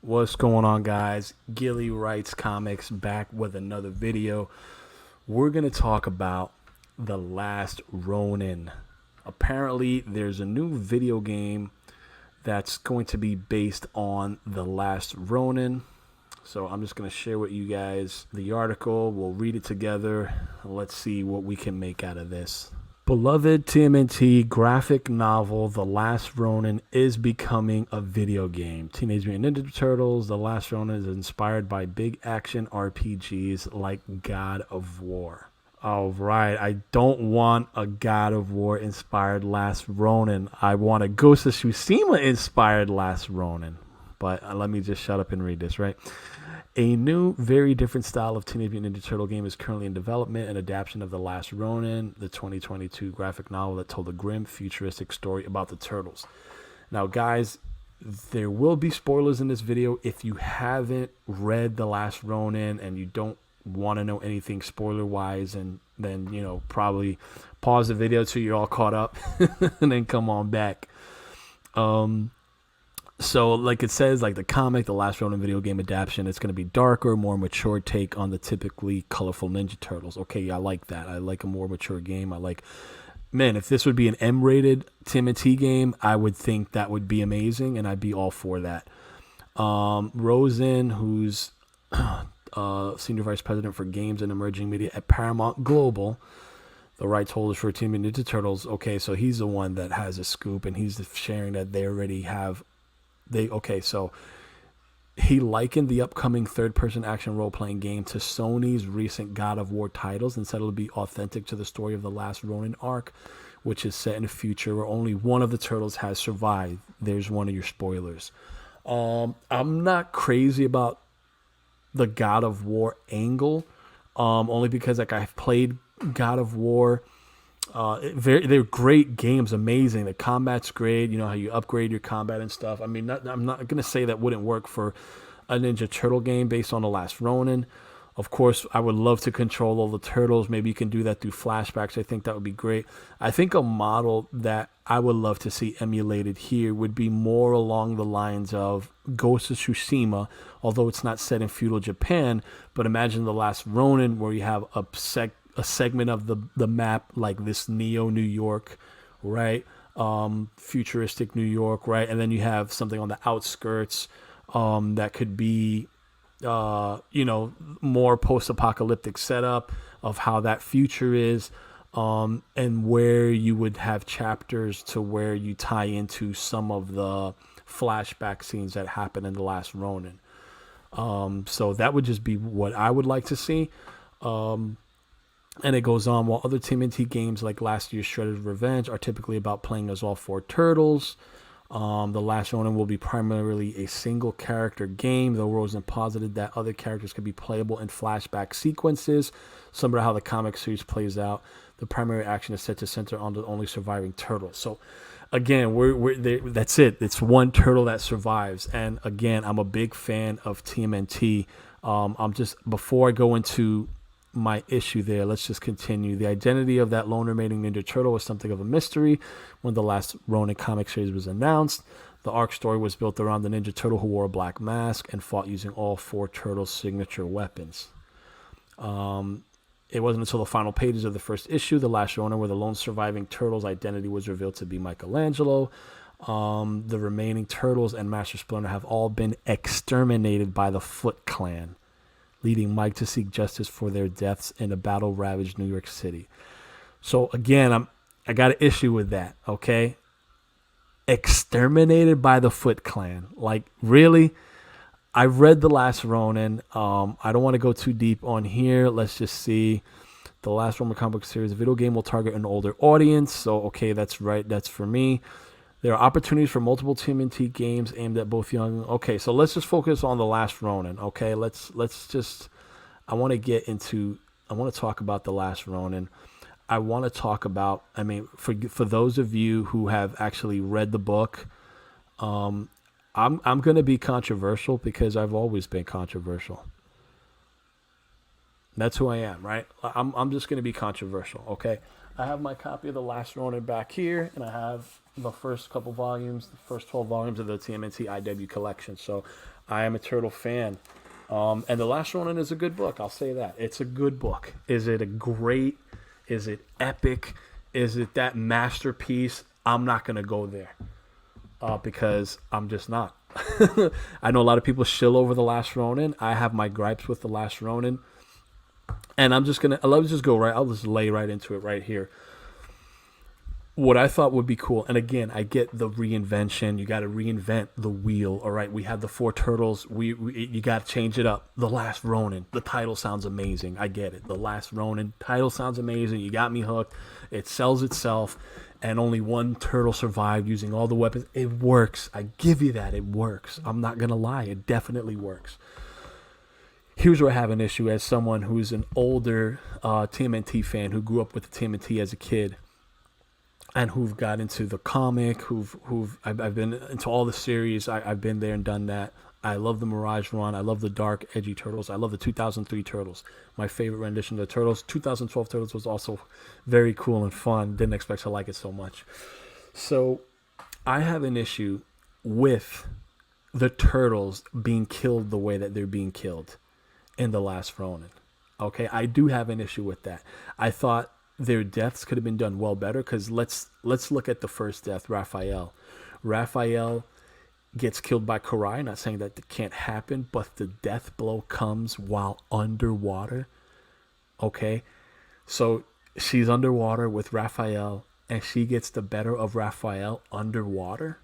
What's going on, guys? Gilly Writes Comics back with another video. We're going to talk about The Last Ronin. Apparently, there's a new video game that's going to be based on The Last Ronin. So I'm just going to share with you guys the article. We'll read it together. Let's see what we can make out of this. Beloved TMNT graphic novel The Last Ronin is becoming a video game. Teenage Mutant Ninja Turtles The Last Ronin is inspired by big action RPGs like God of War. All right, I don't want a God of War inspired Last Ronin. I want a Ghost of Tsushima inspired Last Ronin. But let me just shut up and read this, right? A new, very different style of Teenage Mutant Ninja Turtle game is currently in development, an adaptation of The Last Ronin, the 2022 graphic novel that told a grim, futuristic story about the Turtles. Now, guys, there will be spoilers in this video. If you haven't read The Last Ronin and you don't want to know anything spoiler-wise, and then, you know, probably pause the video till you're all caught up and then come on back. So, like it says, like the comic, The Last Ronin video game adaptation, it's going to be darker, more mature take on the typically colorful Ninja Turtles. Okay, I like that. I like a more mature game. I like, man, if this would be an M-rated TMNT game, I would think that would be amazing, and I'd be all for that. Rosen, who's Senior Vice President for Games and Emerging Media at Paramount Global, the rights holders for Team Ninja Turtles. Okay, so he's the one that has a scoop, and he's sharing that they already have. So he likened the upcoming third-person action role-playing game to Sony's recent God of War titles and said it'll be authentic to the story of the Last Ronin arc, which is set in a future where only one of the turtles has survived. There's one of your spoilers. I'm not crazy about the God of War angle, only because like I've played God of War. They're great games, amazing. The combat's great. You know how you upgrade your combat and stuff. I mean, I'm not gonna say that wouldn't work for a Ninja Turtle game based on The Last Ronin. Of course, I would love to control all the turtles. Maybe you can do that through flashbacks. I think that would be great. I think a model that I would love to see emulated here would be more along the lines of Ghost of Tsushima, although it's not set in feudal Japan. But imagine The Last Ronin, where you have a segment of the map like this Neo New York, right? Futuristic New York, right? And then you have something on the outskirts that could be, more post-apocalyptic setup of how that future is, and where you would have chapters to where you tie into some of the flashback scenes that happen in The Last Ronin. So that would just be what I would like to see. And it goes on, while other TMNT games like last year's Shredder's Revenge are typically about playing as all four turtles, The Last Ronin will be primarily a single character game, though Rosen posited that other characters could be playable in flashback sequences. Similar to how the comic series plays out, the primary action is set to center on the only surviving turtle. So again, we're there, that's it. It's one turtle that survives. And again, I'm a big fan of TMNT. Before I go into my issue there, let's just continue. The identity of that lone remaining Ninja Turtle was something of a mystery when the Last Ronin comic series was announced. The arc story was built around the Ninja Turtle who wore a black mask and fought using all four turtles' signature weapons. It wasn't until the final pages of the first issue, The Last Ronin, where the lone surviving turtle's identity was revealed to be Michelangelo. The remaining turtles and Master Splinter have all been exterminated by the Foot Clan, leading Mike to seek justice for their deaths in a battle-ravaged New York City. So again, I got an issue with that, okay? Exterminated by the Foot Clan. Like, really? I've read The Last Ronin. I don't want to go too deep on here. Let's just see. The Last Ronin comic book series, the video game will target an older audience. So, okay, that's right. That's for me. There are opportunities for multiple TMNT games aimed at both young. Okay, so let's just focus on The Last Ronin. Okay, let's just. I want to talk about The Last Ronin. I want to talk about. I mean, for those of you who have actually read the book, I'm going to be controversial because I've always been controversial. That's who I am, right? I'm just going to be controversial. Okay, I have my copy of the Last Ronin back here, and I have the first couple volumes, the first 12 volumes of the TMNT IW collection. So I am a Turtle fan. And the Last Ronin is a good book. I'll say that. It's a good book. Is it a great? Is it epic? Is it that masterpiece? I'm not going to go there because I'm just not. I know a lot of people shill over the Last Ronin. I have my gripes with the Last Ronin. And I'm just going to, let's just go right, I'll just lay right into it right here. What I thought would be cool, and again, I get the reinvention. You got to reinvent the wheel. All right, we had the four turtles. You got to change it up. The Last Ronin. The title sounds amazing. I get it. The Last Ronin title sounds amazing. You got me hooked. It sells itself, and only one turtle survived using all the weapons. It works. I give you that. It works. I'm not gonna lie. It definitely works. Here's where I have an issue as someone who's an older TMNT fan who grew up with the TMNT as a kid. And who've got into the comic, I've been into all the series. I've been there and done that. I love the Mirage Run. I love the dark, edgy Turtles. I love the 2003 Turtles. My favorite rendition of the Turtles. 2012 Turtles was also very cool and fun. Didn't expect to like it so much. So I have an issue with the Turtles being killed the way that they're being killed in The Last Ronin. Okay, I do have an issue with that. I thought their deaths could have been done well better because let's look at the first death, Raphael. Raphael gets killed by Karai. Not saying that it can't happen, but the death blow comes while underwater. Okay, so she's underwater with Raphael, and she gets the better of Raphael underwater.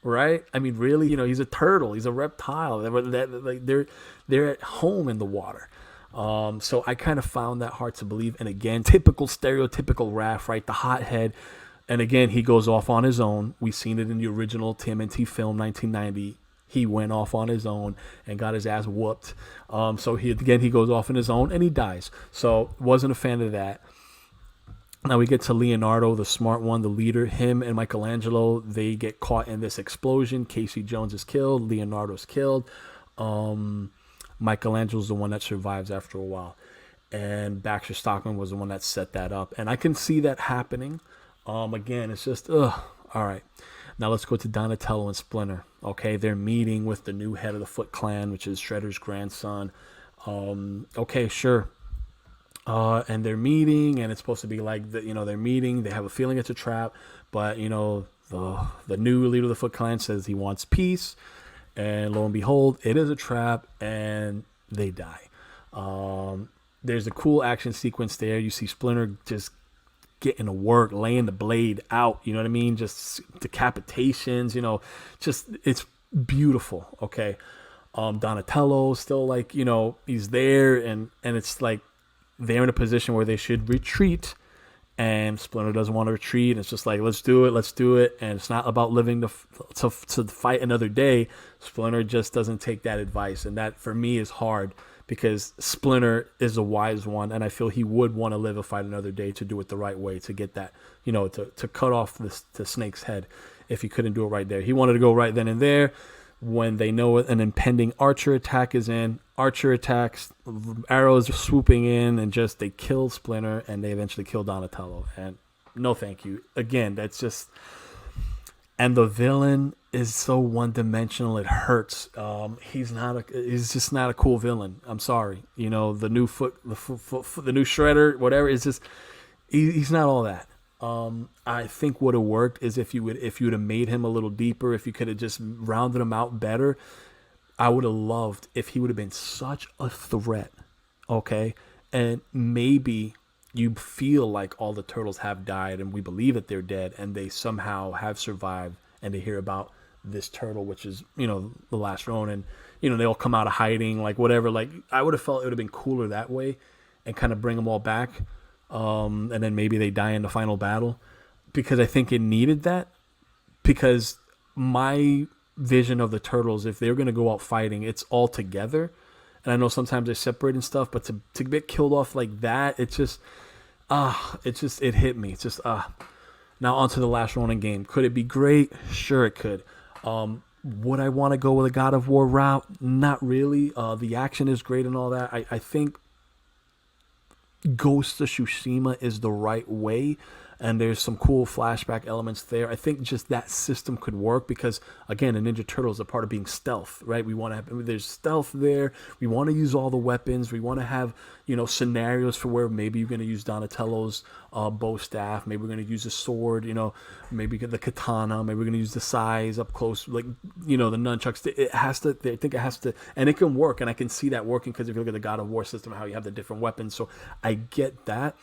Right? I mean, really, he's a turtle. He's a reptile. They're at home in the water. So I kind of found that hard to believe. And again, typical stereotypical Raph, right? The hothead. And again, he goes off on his own. We've seen it in the original TMNT film, 1990. He went off on his own and got his ass whooped. So he goes off on his own and he dies. So wasn't a fan of that. Now we get to Leonardo, the smart one, the leader. Him and Michelangelo, they get caught in this explosion. Casey Jones is killed. Leonardo's killed. Michelangelo's the one that survives after a while. And Baxter Stockman was the one that set that up. And I can see that happening. Again, it's just, all right. Now let's go to Donatello and Splinter. Okay, they're meeting with the new head of the Foot Clan, which is Shredder's grandson. Okay, sure. And they're meeting, and it's supposed to be like, they're meeting. They have a feeling it's a trap. But, the new leader of the Foot Clan says he wants peace. And lo and behold, it is a trap, and they die. There's a cool action sequence there. You see Splinter just getting to work, laying the blade out. You know what I mean? Just decapitations. Just it's beautiful. Okay. Donatello still he's there, and it's like they're in a position where they should retreat. And Splinter doesn't want to retreat. And it's just like, let's do it. And it's not about living to fight another day. Splinter just doesn't take that advice. And that, for me, is hard because Splinter is a wise one. And I feel he would want to live a fight another day to do it the right way, to get that, to cut off the snake's head if he couldn't do it right there. He wanted to go right then and there. When they know an impending Archer attack is in, Archer attacks, arrows swooping in, and just they kill Splinter, and they eventually kill Donatello. And no thank you. Again, that's just... And the villain is so one-dimensional, it hurts. He's just not a cool villain. I'm sorry. The new new Shredder, whatever, it's just... He's not all that. I think would have worked is if you would have made him a little deeper, if you could have just rounded him out better. I would have loved if he would have been such a threat. Okay. And maybe you feel like all the turtles have died and we believe that they're dead and they somehow have survived, and to hear about this turtle, which is, the Last Ronin, they all come out of hiding, like whatever. Like I would have felt it would have been cooler that way and kind of bring them all back. And then maybe they die in the final battle, because I think it needed that. Because my vision of the turtles, if they're going to go out fighting, it's all together. And I know sometimes they separate and stuff, but to get killed off like that, it hit me. It's just, now onto the Last Ronin game. Could it be great? Sure it could. Would I want to go with a God of War route? Not really. The action is great and all that. I think, Ghost of Tsushima is the right way, and there's some cool flashback elements there. I think just that system could work because, again, a Ninja Turtle is a part of being stealth, right? We want to have, there's stealth there. We want to use all the weapons. We want to have, scenarios for where maybe you're going to use Donatello's bow staff. Maybe we're going to use a sword, maybe the katana. Maybe we're going to use the sais up close, like, the nunchucks. It has to, I think it has to, and it can work. And I can see that working because if you look at the God of War system, how you have the different weapons. So I get that.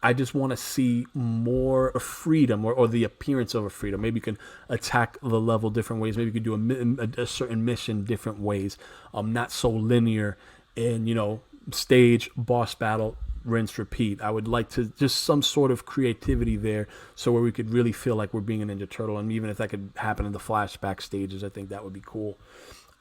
I just want to see more freedom or the appearance of a freedom. Maybe you can attack the level different ways. Maybe you can do a certain mission different ways. Not so linear in, stage, boss battle, rinse, repeat. I would like to just some sort of creativity there so where we could really feel like we're being a Ninja Turtle. And even if that could happen in the flashback stages, I think that would be cool.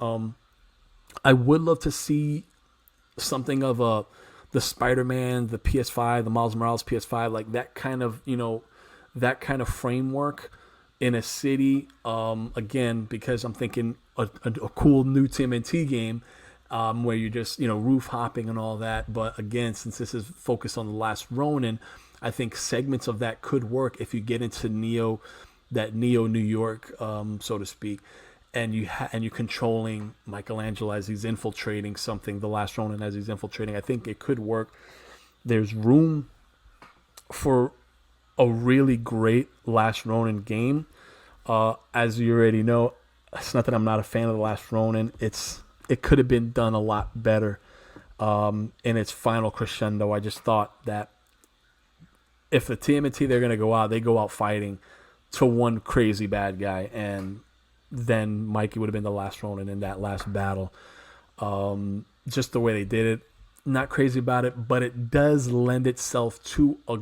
I would love to see something of the Spider-Man, the PS5, the Miles Morales PS5, like that kind of, framework in a city. Again, because I'm thinking a cool new TMNT game where you're just, roof hopping and all that. But again, since this is focused on the Last Ronin, I think segments of that could work if you get into Neo New York, so to speak. And you're controlling Michelangelo as he's infiltrating something, the Last Ronin as he's infiltrating. I think it could work. There's room for a really great Last Ronin game. As you already know, it's not that I'm not a fan of the Last Ronin. It could have been done a lot better in its final crescendo. I just thought that if the TMNT they're going to go out, they go out fighting to one crazy bad guy, and then Mikey would have been the Last Ronin in that last battle. Just the way they did it. Not crazy about it, but it does lend itself to a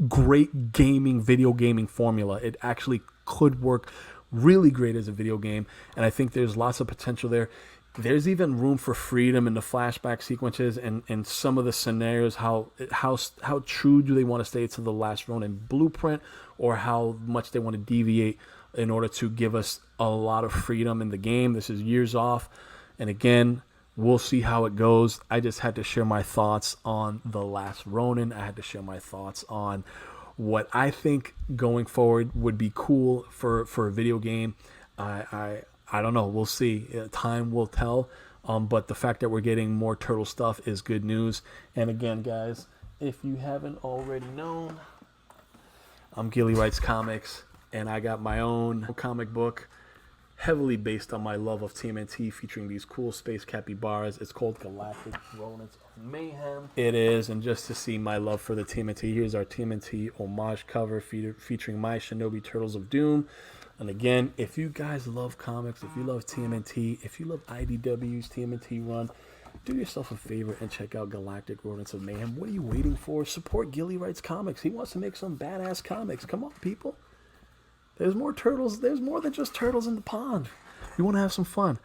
great video gaming formula. It actually could work really great as a video game, and I think there's lots of potential there. There's even room for freedom in the flashback sequences and some of the scenarios. How true do they want to stay to the Last Ronin blueprint, or how much they want to deviate in order to give us a lot of freedom in the game? This is years off, and again, we'll see how it goes. I just had to share my thoughts on the Last Ronin. I had to share my thoughts on what I think going forward would be cool for a video game. I don't know. We'll see. Time will tell. But the fact that we're getting more Turtle stuff is good news. And again, guys, if you haven't already known, I'm Gilly Writes Comics, and I got my own comic book heavily based on my love of TMNT, featuring these cool space capybaras. It's called Galactic Rodents of Mayhem. It is, and just to see my love for the TMNT, here's our TMNT homage cover featuring my Shinobi Turtles of Doom. And again, if you guys love comics, if you love TMNT, if you love IDW's TMNT run, do yourself a favor and check out Galactic Rodents of Mayhem. What are you waiting for? Support Gilly Writes Comics. He wants to make some badass comics. Come on, people. There's more turtles. There's more than just turtles in the pond. You want to have some fun.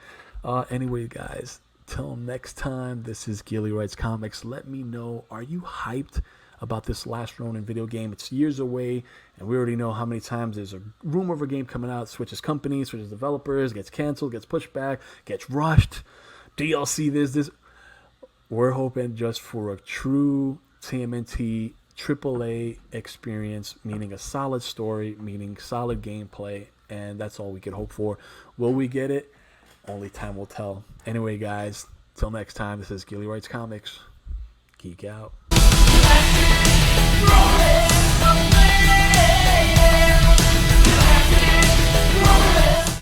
Anyway, guys, till next time, this is Gilly Writes Comics. Let me know, are you hyped about this Last Ronin video game? It's years away, and we already know how many times there's a rumor of a game coming out, switches companies, switches developers, gets canceled, gets pushed back, gets rushed, DLC this. We're hoping just for a true TMNT AAA experience, meaning a solid story, meaning solid gameplay, and that's all we could hope for. Will we get it? Only time will tell. Anyway, guys, till next time, this is Gilly Writes Comics. Geek out.